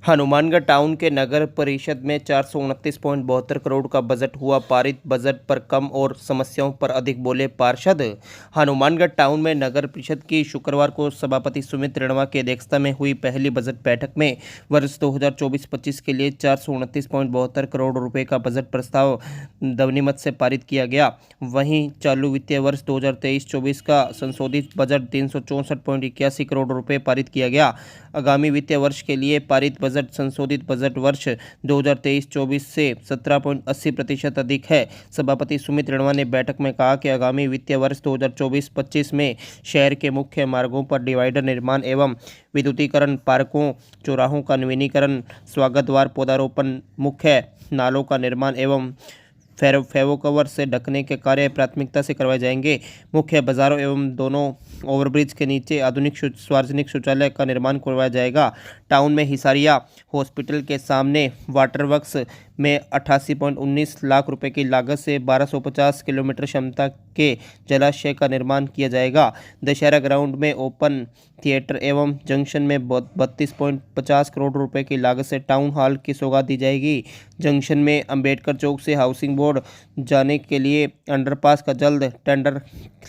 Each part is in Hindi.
हनुमानगढ़ टाउन के नगर परिषद में 429.72 करोड़ का बजट हुआ पारित। बजट पर कम और समस्याओं पर अधिक बोले पार्षद। हनुमानगढ़ टाउन में नगर परिषद की शुक्रवार को सभापति सुमित रिणवा की अध्यक्षता में हुई पहली बजट बैठक में वर्ष 2024-25 के लिए 429.72 करोड़ रुपए का बजट प्रस्ताव ध्वनिमत से पारित किया गया। वहीं चालू वित्तीय वर्ष 2023-24 का संशोधित बजट 364.81 करोड़ रुपए पारित किया गया। आगामी वित्तीय वर्ष के लिए पारित बजट संशोधित बजट वर्ष 2023-24 से 17.80% अधिक है। सभापति सुमित रिणवा ने बैठक में कहा कि आगामी वित्तीय वर्ष 2024-25 में शहर के मुख्य मार्गों पर डिवाइडर निर्माण एवं विद्युतीकरण, पार्कों चौराहों का नवीनीकरण, स्वागत द्वार पौधारोपण, मुख्य नालों का निर्माण एवं फेवोकवर से ढकने के कार्य प्राथमिकता से करवाए जाएंगे। मुख्य बाजारों एवं दोनों ओवरब्रिज के नीचे आधुनिक सार्वजनिक शौचालय का निर्माण करवाया जाएगा। टाउन में हिसारिया हॉस्पिटल के सामने वाटर वर्क्स में 88.19 लाख रुपए की लागत से 1250 किलोमीटर क्षमता के जलाशय का निर्माण किया जाएगा। दशहरा ग्राउंड में ओपन थिएटर एवं जंक्शन में 32.50 करोड़ रुपए की लागत से टाउन हॉल की सौगात दी जाएगी। जंक्शन में अंबेडकर चौक से हाउसिंग बोर्ड जाने के लिए अंडरपास का जल्द टेंडर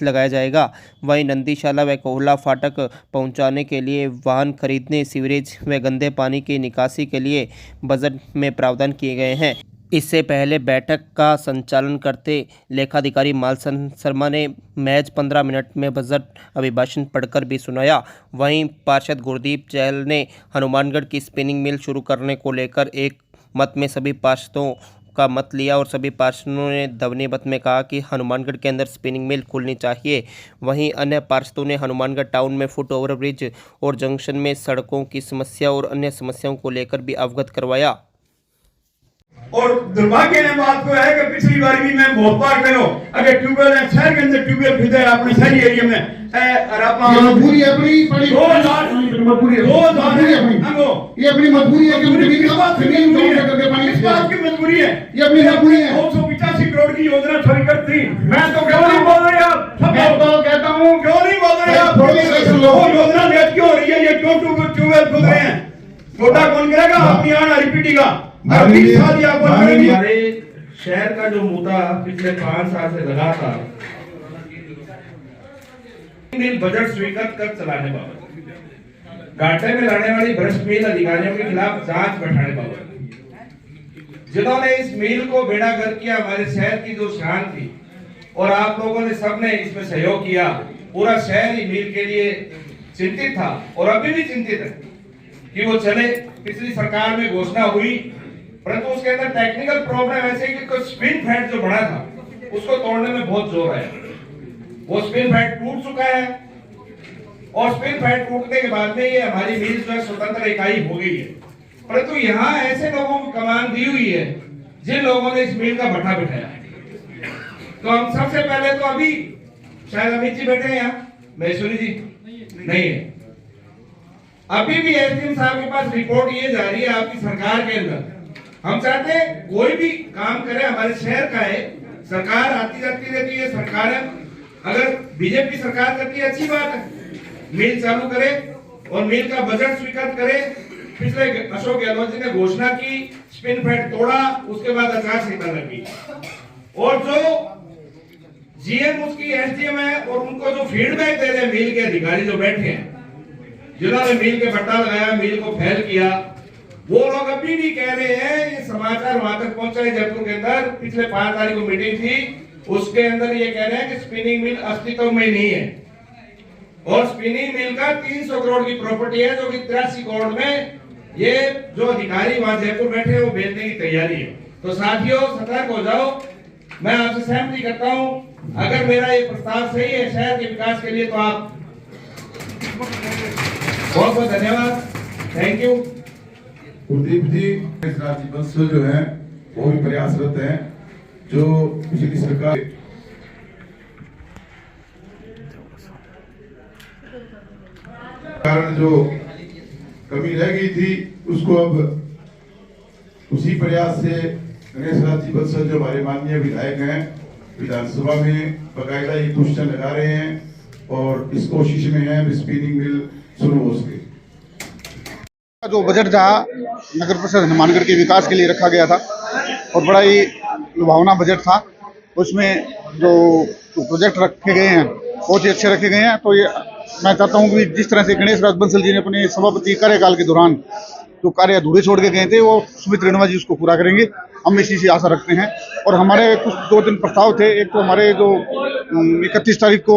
लगाया जाएगा। वहीं नंदीशाला व कोहला फाटक पहुंचाने के लिए वाहन खरीदने, सीवरेज व गंदे पानी की निकासी के लिए बजट में प्रावधान किए गए हैं। इससे पहले बैठक का संचालन करते लेखाधिकारी मालसन शर्मा ने महज 15 मिनट में बजट अभिभाषण पढ़कर भी सुनाया। वहीं पार्षद गुरदीप चहल ने हनुमानगढ़ की स्पिनिंग मिल शुरू करने को लेकर एक मत में सभी पार्षदों का मत लिया और सभी पार्षदों ने ध्वनिमत में कहा कि हनुमानगढ़ के अंदर स्पिनिंग मिल खुलनी चाहिए। वहीं अन्य पार्षदों ने हनुमानगढ़ टाउन में फुट ओवरब्रिज और जंक्शन में सड़कों की समस्या और अन्य समस्याओं को लेकर भी अवगत करवाया। और दुर्भाग्य ने बात को है कि पिछली बार भी मैं बहुत बार कहो अगर ट्यूबवेल है शहर के अंदर ट्यूबवेल खुदा है अपने शहरी एरिया में और अपना मजबूरी है अपनी मजबूरी ये अपनी मजबूरी है कि किस बात की मजबूरी है ये अपनी मजबूरी है। 285 करोड़ की योजना छोड़ी करती मैं तो क्यों नहीं बोल रहे आप? मैं तो कहता हूँ क्यों नहीं बोल रहे आप? वो योजना लेट क्यों हो रही है? ये क्यों ट्यूबवेल खुद रहे हैं? छोटा कौन करेगा? अपनी आना रिपीट का हमारे शहर का जो मुद्दा पिछले 5 साल से लगातार बजट स्वीकृत कर चलाने बाबत, घाटे में लाने वाली भ्रष्ट मिल अधिकारियों के खिलाफ जांच बैठाने बाबत, जिन्होंने इस मिल को बेड़ा गर्क किया, हमारे शहर की जो शान थी और आप लोगों ने सबने इसमें सहयोग किया। पूरा शहर ही मिल के लिए चिंतित था और अभी भी चिंतित है कि वो चले। पिछली सरकार में घोषणा हुई परंतु उसके अंदर टेक्निकल प्रॉब्लम ऐसे कि कुछ स्पिन फैट जो बना था उसको तोड़ने में बहुत जोर है। वो स्पिन फैट टूट चुका है और स्पिन फैट टूटने के बाद में ये हमारी मिल जो है स्वतंत्र इकाई हो गई है। परंतु यहाँ ऐसे लोगों को कमान दी हुई है जिन लोगों ने इस मिल का भट्ठा बिठाया। तो हम सबसे पहले तो अभी शायद अमित जी बैठे हैं यहाँ, महेश्वरी जी नहीं है, अभी भी एसडीएम साहब के पास रिपोर्ट ये जा रही है आपकी सरकार के अंदर। हम चाहते हैं कोई भी काम करे हमारे शहर का है, सरकार आती जाती रहती है, सरकार अगर बीजेपी सरकार करती है अच्छी बात है, मिल चालू करे और मिल का बजट स्वीकार करे। पिछले अशोक गहलोत जी ने घोषणा की, स्पिन फैट तोड़ा, उसके बाद आचार संहिता लगी और जो जीएम उसकी एसडीएम है और उनको जो फीडबैक दे रहे हैं मिल के अधिकारी जो बैठे हैं, जिन्होंने मिल के बट्टा लगाया, मिल को फेल किया, वो लोग अभी भी कह रहे हैं, ये समाचार वहां तक पहुंचा है जयपुर के अंदर, पिछले 5 तारीख को मीटिंग थी, उसके अंदर ये कह रहे हैं कि स्पिनिंग मिल अस्तित्व में नहीं है और स्पिनिंग मिल का 300 करोड़ की प्रॉपर्टी है जो कि 83 करोड़ में ये जो अधिकारी वहां जयपुर बैठे हैं वो बेचने की तैयारी है। तो साथियों सतर्क हो जाओ। मैं आपसे सहमति करता हूं, अगर मेरा ये प्रस्ताव सही है शहर के विकास के लिए तो आप बहुत बहुत धन्यवाद, थैंक यू। गुरदीप जी राज्य बंसल जो है वो भी प्रयासरत हैं, जो पिछली सरकार कारण जो कमी रह गई थी उसको अब उसी प्रयास से गणेश राज्य बंसल जो हमारे माननीय विधायक हैं विधानसभा में बकायदा ये क्वेश्चन लगा रहे हैं और इस कोशिश में है स्पिनिंग मिल शुरू हो सके। जो बजट था नगर परिषद हनुमानगढ़ के विकास के लिए रखा गया था और बड़ा ही लुभावना बजट था। उसमें जो प्रोजेक्ट रखे गए हैं बहुत ही अच्छे रखे गए हैं। तो ये मैं चाहता हूं कि जिस तरह से गणेश राज बंसल जी ने अपने सभापति कार्यकाल के दौरान जो कार्य अधूरे छोड़ के गए थे वो सुमित रेणुवा जी उसको पूरा करेंगे। हम इसी से आशा रखते हैं। और हमारे कुछ 2-3 प्रस्ताव थे। एक तो हमारे जो 31 तारीख को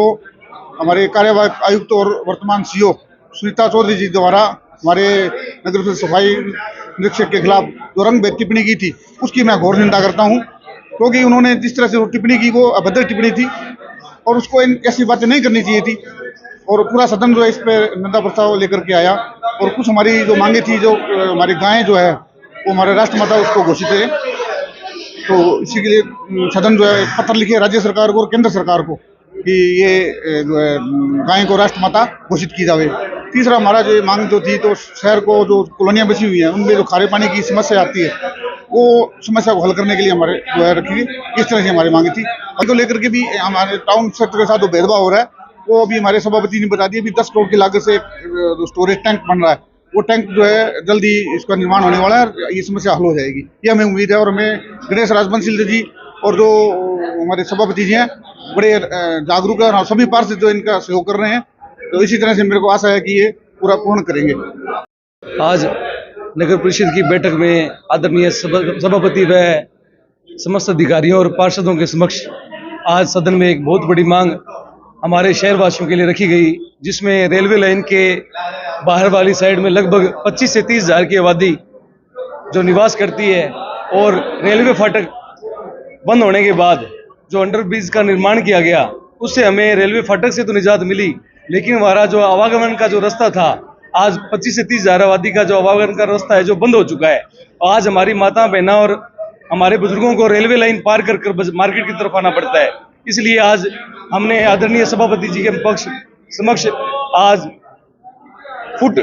हमारे कार्यवाहक आयुक्त और वर्तमान सीओ सुनीता चौधरी जी द्वारा हमारे नगर परिषद सफाई निरीक्षक के खिलाफ जो रंगभेद टिप्पणी की थी उसकी मैं घोर निंदा करता हूं, क्योंकि उन्होंने जिस तरह से वो टिप्पणी की वो अभद्र टिप्पणी थी और उसको ऐसी बातें नहीं करनी चाहिए थी। और पूरा सदन जो है इस पर निंदा प्रस्ताव लेकर के आया। और कुछ हमारी जो मांगे थी, जो हमारी गायें जो है वो हमारे राष्ट्रमाता उसको घोषित है। तो इसी के लिए सदन जो है पत्र लिखे राज्य सरकार को और केंद्र सरकार को कि ये जो है गाय को राष्ट्रमाता घोषित की जावे। तीसरा हमारा जो मांग जो थी, तो शहर को जो कॉलोनियां बसी हुई हैं उनमें जो खारे पानी की समस्या आती है वो समस्या को हल करने के लिए हमारे जो है रखी गई। इस तरह से हमारी मांगी थी। और को लेकर के भी हमारे टाउन क्षेत्र के साथ जो भेदभाव हो रहा है वो अभी हमारे सभापति ने बता दिया। अभी 10 करोड़ की लागत से जो स्टोरेज टैंक बन रहा है वो टैंक जो है जल्दी इसका निर्माण होने वाला है। ये समस्या हल हो जाएगी, ये हमें उम्मीद है। और हमें गणेश राजबंसी जी और जो हमारे सभापति जी हैं बड़े जागरूक है और सभी पार्षद जो इनका सहयोग कर रहे हैं। तो इसी तरह से मेरे को आशा है कि ये पूरा पूर्ण करेंगे। आज नगर परिषद की बैठक में आदरणीय सभापति व समस्त अधिकारियों और पार्षदों के समक्ष आज सदन में एक बहुत बड़ी मांग हमारे शहरवासियों के लिए रखी गई, जिसमें रेलवे लाइन के बाहर वाली साइड में लगभग 25 से 30 हज़ार की आबादी जो निवास करती है और रेलवे फाटक बंद होने के बाद जो अंडरब्रिज का निर्माण किया गया उससे हमें रेलवे फाटक से तो निजात मिली, लेकिन हमारा जो आवागमन का जो रास्ता था आज 25 से 30 हज़ार आबादी का जो आवागमन का रास्ता है जो बंद हो चुका है। आज हमारी माता बहना और हमारे बुजुर्गों को रेलवे लाइन पार कर मार्केट की तरफ आना पड़ता है। इसलिए आज हमने आदरणीय सभापति जी के समक्ष आज फुट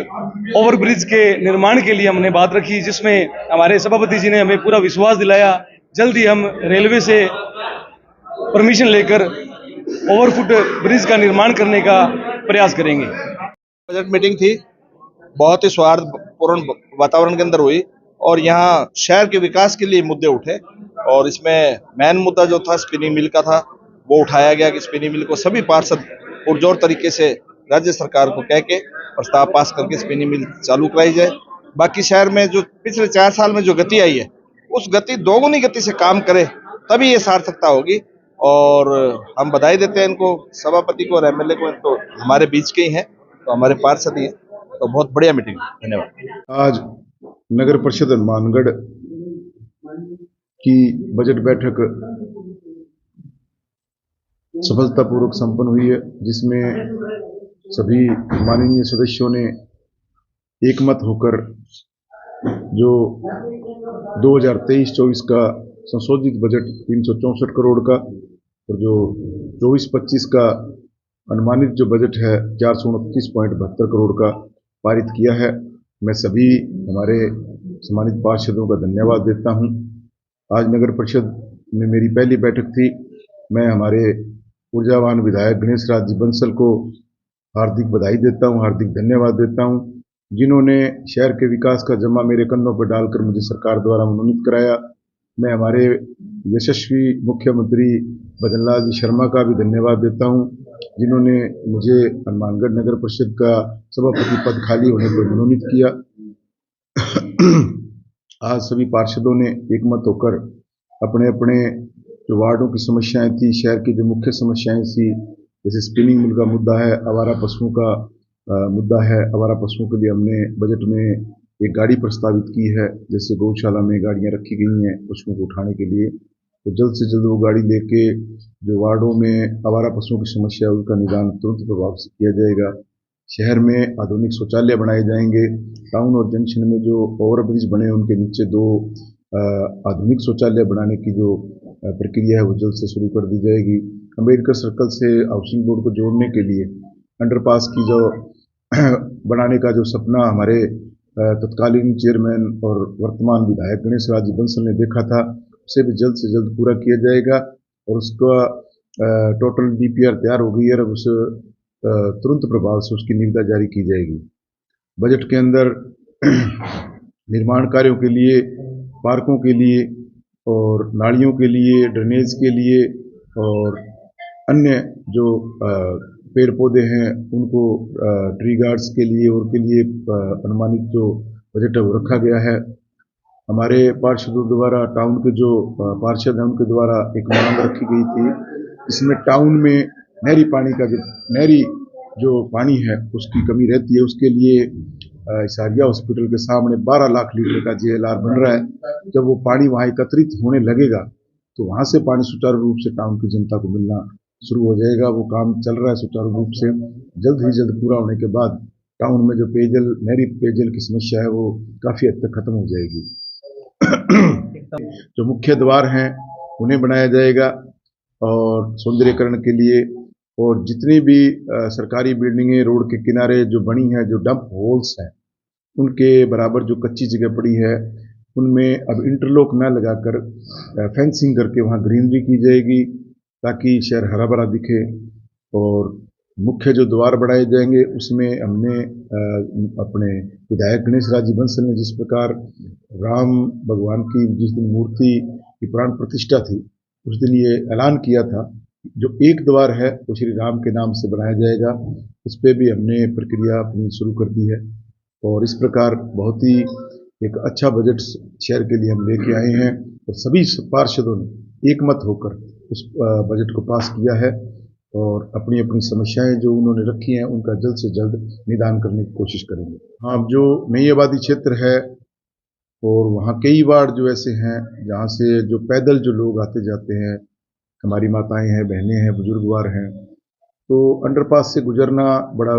ओवरब्रिज के निर्माण के लिए हमने बात रखी, जिसमें हमारे सभापति जी ने हमें पूरा विश्वास दिलाया जल्द ही हम रेलवे से परमिशन लेकर ओवरफुट ब्रिज का निर्माण करने का प्रयास करेंगे। बजट मीटिंग थी, बहुत ही सौहार्दपूर्ण वातावरण के अंदर हुई और यहाँ शहर के विकास के लिए मुद्दे उठे। और इसमें मेन मुद्दा जो था स्पिनिंग मिल का था वो उठाया गया कि स्पिनिंग मिल को सभी पार्षद पुरजोर तरीके से राज्य सरकार को कह के प्रस्ताव पास करके स्पिनिंग मिल चालू कराई जाए। बाकी शहर में जो पिछले 4 साल में जो गति आई है उस गति दोगुनी गति से काम करे तभी ये सार्थकता होगी। और हम बधाई देते हैं इनको, सभापति को और एमएलए को। तो हमारे बीच के ही हैं, तो हमारे पार्षद ही हैं, तो बहुत बढ़िया मीटिंग। धन्यवाद। आज नगर परिषद हनुमानगढ़ की बजट बैठक सफलतापूर्वक संपन्न हुई है, जिसमें सभी माननीय सदस्यों ने एकमत होकर जो 2023-24 का संशोधित बजट 364 करोड़ का और जो 24-25 का अनुमानित जो बजट है 429.72 करोड़ का पारित किया है। मैं सभी हमारे सम्मानित पार्षदों का धन्यवाद देता हूं। आज नगर परिषद में मेरी पहली बैठक थी। मैं हमारे ऊर्जावान विधायक गणेश राज जी बंसल को हार्दिक बधाई देता हूं, हार्दिक धन्यवाद देता हूं, जिन्होंने शहर के विकास का जिम्मा मेरे कंधों पर डालकर मुझे सरकार द्वारा मनोनीत कराया। मैं हमारे यशस्वी मुख्यमंत्री भजनलाल जी शर्मा का भी धन्यवाद देता हूं, जिन्होंने मुझे हनुमानगढ़ नगर परिषद का सभापति पद खाली होने पर मनोनीत किया। आज सभी पार्षदों ने एकमत होकर अपने अपने जो वार्डों की समस्याएं थी, शहर की जो मुख्य समस्याएं थी, जैसे स्पिनिंग मिल का मुद्दा है, आवारा पशुओं का मुद्दा है। आवारा पशुओं के लिए हमने बजट में एक गाड़ी प्रस्तावित की है, जैसे गौशाला में गाड़ियां रखी गई हैं पशुओं को उठाने के लिए। तो जल्द से जल्द वो गाड़ी लेके जो वार्डों में आवारा पशुओं की समस्या है उसका निदान तुरंत प्रभाव से किया जाएगा। शहर में आधुनिक शौचालय बनाए जाएंगे। टाउन और जंक्शन में जो ओवरब्रिज बने उनके नीचे 2 आधुनिक शौचालय बनाने की जो प्रक्रिया है वो जल्द से शुरू कर दी जाएगी। अम्बेडकर सर्कल से हाउसिंग बोर्ड को जोड़ने के लिए अंडरपास की जो बनाने का जो सपना हमारे तत्कालीन चेयरमैन और वर्तमान विधायक गणेश राज बंसल ने देखा था, उसे भी जल्द से जल्द पूरा किया जाएगा। और उसका टोटल डीपीआर तैयार हो गई है, अब उस तुरंत प्रभाव से उसकी निविदा जारी की जाएगी। बजट के अंदर निर्माण कार्यों के लिए, पार्कों के लिए और नालियों के लिए, ड्रेनेज के लिए और अन्य जो पेड़ पौधे हैं उनको ट्री गार्ड्स के लिए और के लिए अनुमानित जो बजट है वो रखा गया है। हमारे पार्षदों द्वारा टाउन के जो पार्षद हैं उनके द्वारा एक मांग रखी गई थी, इसमें टाउन में नहरी जो पानी है उसकी कमी रहती है। उसके लिए इसारिया हॉस्पिटल के सामने 12 लाख लीटर का JLR बन रहा है। जब वो पानी वहाँ एकत्रित होने लगेगा तो वहाँ से पानी सुचारू रूप से टाउन की जनता को मिलना शुरू हो जाएगा। वो काम चल रहा है सुचारू रूप से। जल्द ही जल्द पूरा होने के बाद टाउन में जो नहरी पेयजल की समस्या है वो काफ़ी हद तक खत्म हो जाएगी। जो मुख्य द्वार हैं उन्हें बनाया जाएगा और सौंदर्यीकरण के लिए, और जितनी भी सरकारी बिल्डिंगें रोड के किनारे जो बनी हैं, जो डंप होल्स हैं, उनके बराबर जो कच्ची जगह पड़ी है उनमें अब इंटरलॉक न लगाकर फेंसिंग करके वहाँ ग्रीनरी की जाएगी ताकि शहर हरा भरा दिखे। और मुख्य जो द्वार बढ़ाए जाएंगे उसमें हमने अपने विधायक गणेश राज जी बंसल ने जिस प्रकार राम भगवान की जिस दिन मूर्ति की प्राण प्रतिष्ठा थी उस दिन ये ऐलान किया था, जो एक द्वार है वो श्री राम के नाम से बनाया जाएगा। उस पर भी हमने प्रक्रिया अपनी शुरू कर दी है और इस प्रकार बहुत ही एक अच्छा बजट शहर के लिए हम लेके आए हैं और सभी पार्षदों ने एकमत होकर उस बजट को पास किया है और अपनी अपनी समस्याएं जो उन्होंने रखी हैं उनका जल्द से जल्द निदान करने की कोशिश करेंगे। हाँ, जो नई आबादी क्षेत्र है और वहाँ कई वार्ड जो ऐसे हैं जहाँ से जो पैदल जो लोग आते जाते हैं, हमारी माताएं हैं, बहनें हैं, बुजुर्गवार हैं, तो अंडरपास से गुजरना बड़ा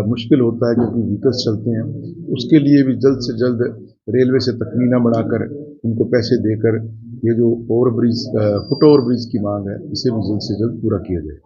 मुश्किल होता है क्योंकि व्हीकल्स चलते हैं। उसके लिए भी जल्द से जल्द रेलवे से तखमीना बढ़ाकर उनको पैसे देकर ये जो फुट ओवर ब्रिज की मांग है इसे भी जल्द से जल्द पूरा किया जाए।